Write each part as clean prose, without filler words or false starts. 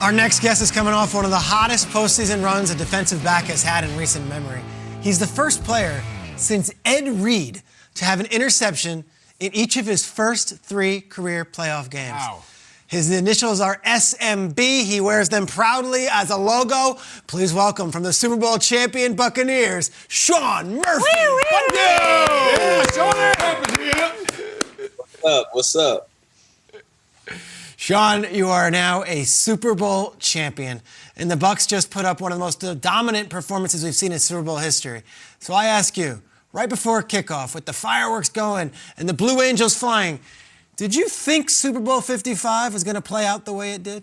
Our next guest is coming off one of the hottest postseason runs a defensive back has had in recent memory. He's the first player since Ed Reed to have an interception in each of his first 3 career playoff games. Wow. His initials are SMB. He wears them proudly as a logo. Please welcome from the Super Bowl champion Buccaneers, Sean Murphy. Yeah, What's up? Sean, you are now a Super Bowl champion, and the Bucs just put up one of the most dominant performances we've seen in Super Bowl history. So I ask you, right before kickoff, with the fireworks going and the Blue Angels flying, did you think Super Bowl 55 was going to play out the way it did?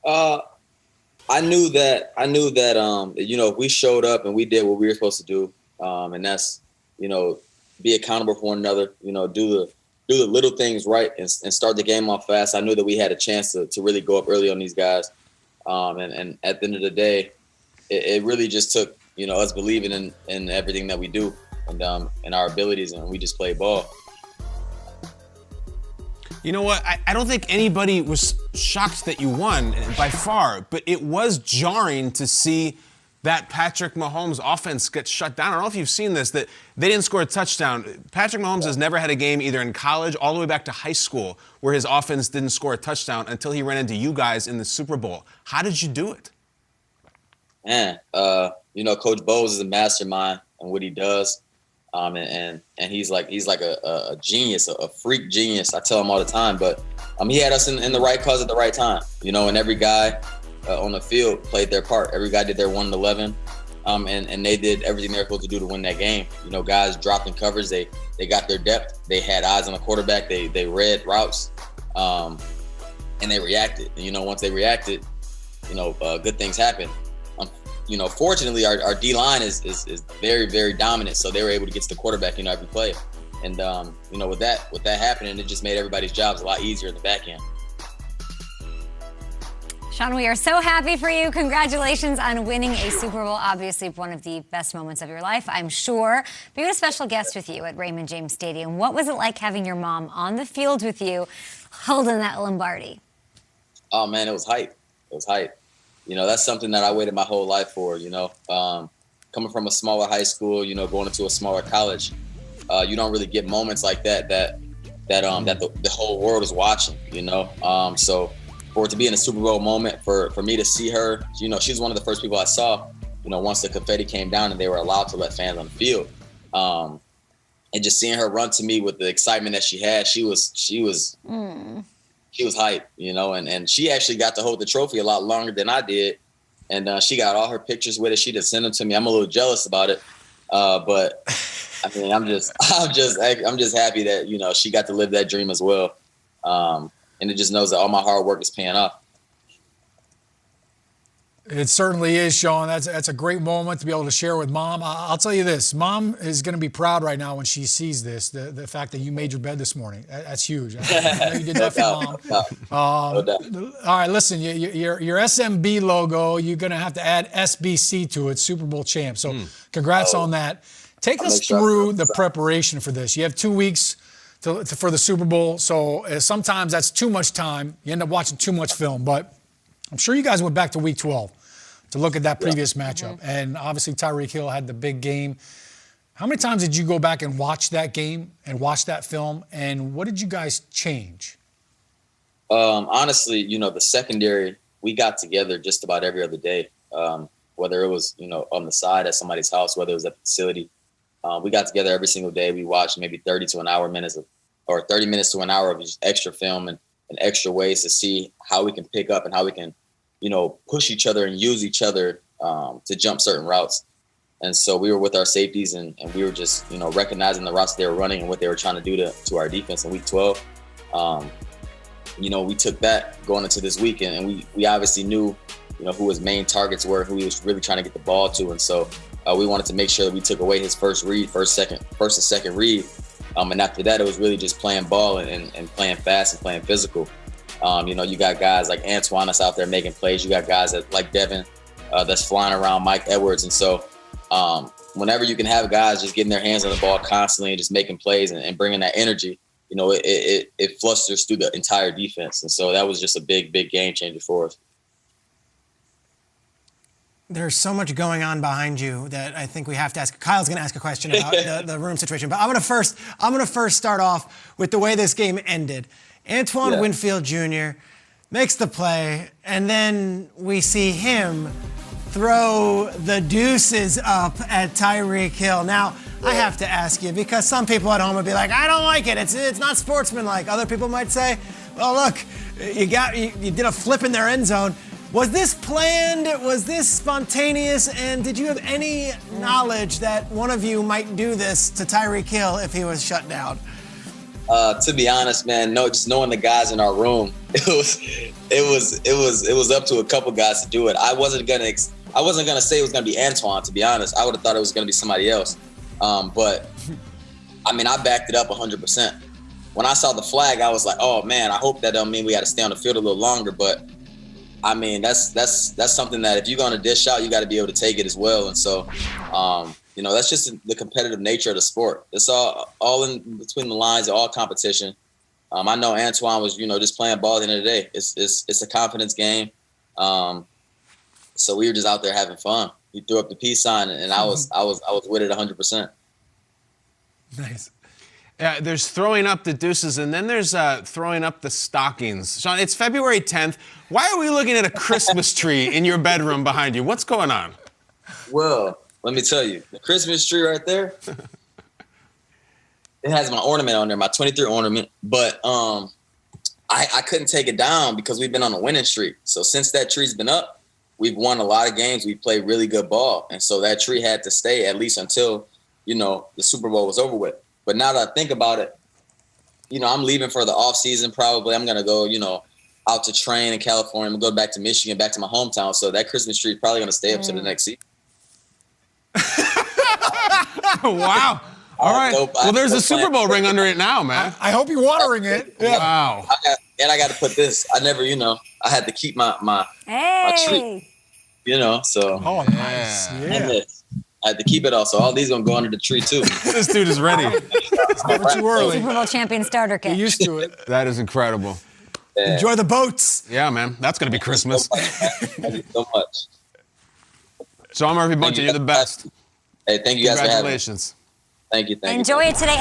I knew that. If we showed up and we did what we were supposed to do, and that's, be accountable for one another. Do the little things right and start the game off fast. I knew that we had a chance to really go up early on these guys. And at the end of the day, it really just took, us believing in everything that we do and our abilities, and we just play ball. You know what? I don't think anybody was shocked that you won by far, but it was jarring to see that Patrick Mahomes offense get shut down. I don't know if you've seen this, that they didn't score a touchdown. Patrick Mahomes has never had a game either in college all the way back to high school where his offense didn't score a touchdown until he ran into you guys in the Super Bowl. How did you do it? Man, Coach Bowles is a mastermind in what he does. And he's like a genius, a freak genius. I tell him all the time, but he had us in the right cause at the right time, and every guy on the field played their part. Every guy did their 1 in 11, and they did everything they were supposed to do to win that game. Guys dropped in coverage. They got their depth. They had eyes on the quarterback. They read routes, and they reacted. And once they reacted, good things happened. Fortunately, our D-line is very, very dominant, so they were able to get to the quarterback, every play. And, with that happening, it just made everybody's jobs a lot easier in the back end. Sean, we are so happy for you. Congratulations on winning a Super Bowl. Obviously, one of the best moments of your life, I'm sure. But you had a special guest with you at Raymond James Stadium. What was it like having your mom on the field with you holding that Lombardi? Oh, man, it was hype. It was hype. That's something that I waited my whole life for, coming from a smaller high school, going into a smaller college, you don't really get moments like that the whole world is watching, so for it to be in a Super Bowl moment, for me to see her, she's one of the first people I saw, once the confetti came down and they were allowed to let fans on the field, and just seeing her run to me with the excitement that she had, she was hype, and she actually got to hold the trophy a lot longer than I did. And she got all her pictures with it. She just sent them to me. I'm a little jealous about it. But I mean, I'm just happy that, she got to live that dream as well. And it just knows that all my hard work is paying off. It certainly is, Sean. That's a great moment to be able to share with Mom. I'll tell you this. Mom is going to be proud right now when she sees this, the fact that you made your bed this morning. That's huge. I know you did that for Mom. No doubt. All right, listen, your SMB logo, you're going to have to add SBC to it, Super Bowl champ. So congrats on that. Take us through the preparation for this. You have 2 weeks for the Super Bowl, so sometimes that's too much time. You end up watching too much film, but I'm sure you guys went back to week 12 to look at that previous matchup. And obviously Tyreek Hill had the big game. How many times did you go back and watch that game and watch that film? And what did you guys change? Honestly, the secondary, we got together just about every other day, whether it was, on the side at somebody's house, whether it was at the facility. We got together every single day. We watched maybe 30 to an hour or 30 minutes to an hour of just extra film and extra ways to see how we can pick up and how we can, push each other and use each other to jump certain routes. And so we were with our safeties and we were just, recognizing the routes they were running and what they were trying to do to our defense in week 12. We took that going into this weekend, and we obviously knew, who his main targets were, who he was really trying to get the ball to. And so we wanted to make sure that we took away his first and second read. And after that, it was really just playing ball and playing fast and playing physical. You got guys like Antoine that's out there making plays. You got guys like Devin that's flying around, Mike Edwards. And so whenever you can have guys just getting their hands on the ball constantly and just making plays and bringing that energy, you know, it flusters through the entire defense. And so that was just a big game changer for us. There's so much going on behind you that I think we have to ask. Kyle's going to ask a question about the room situation, but I'm going to first start off with the way this game ended. Antoine Winfield Jr. makes the play, and then we see him throw the deuces up at Tyreek Hill. Now, I have to ask you, because some people at home would be like, I don't like it. It's not sportsmanlike. Other people might say, well, look, you did a flip in their end zone. Was this planned? Was this spontaneous? And did you have any knowledge that one of you might do this to Tyreek Hill if he was shut down? To be honest, man, no. Just knowing the guys in our room, it was up to a couple guys to do it. I wasn't gonna say it was gonna be Antoine. To be honest, I would have thought it was gonna be somebody else. But I mean, I backed it up 100%. When I saw the flag, I was like, oh man, I hope that don't mean we got to stay on the field a little longer. But I mean, that's something that if you're going to dish out, you got to be able to take it as well. And so, you know, that's just the competitive nature of the sport. It's all in between the lines, all competition. I know Antoine was, you know, just playing ball at the end of the day. It's a confidence game. So we were just out there having fun. He threw up the peace sign, and I was with it 100%. Nice. There's throwing up the deuces, and then there's throwing up the stockings. Sean, it's February 10th. Why are we looking at a Christmas tree in your bedroom behind you? What's going on? Well, let me tell you, the Christmas tree right there, it has my ornament on there, my 23 ornament. But I couldn't take it down because we've been on a winning streak. So since that tree's been up, we've won a lot of games. We played really good ball. And so that tree had to stay at least until, you know, the Super Bowl was over with. But now that I think about it, you know, I'm leaving for the off season. Probably I'm going to go, you know, out to train in California. I'm going to go back to Michigan, back to my hometown. So that Christmas tree is probably going to stay up to the next season. Wow. All right. Well, there's a Super Bowl ring under it now, man. I hope you're watering it. Yeah. Wow. I got to put this. I never, you know, I had to keep my tree, you know, so. Oh, nice. Yeah. I had to keep it all, so all these gonna go under the tree too. This dude is ready. Never too early. Super Bowl champion starter kit. Get used to it. That is incredible. Yeah. Enjoy the boats. Yeah, man. That's going to be Christmas. Thank you so much. Sean Murphy-Bunting, you're the best. Hey, thank you guys for having me. Congratulations. Thank you. Enjoy it today.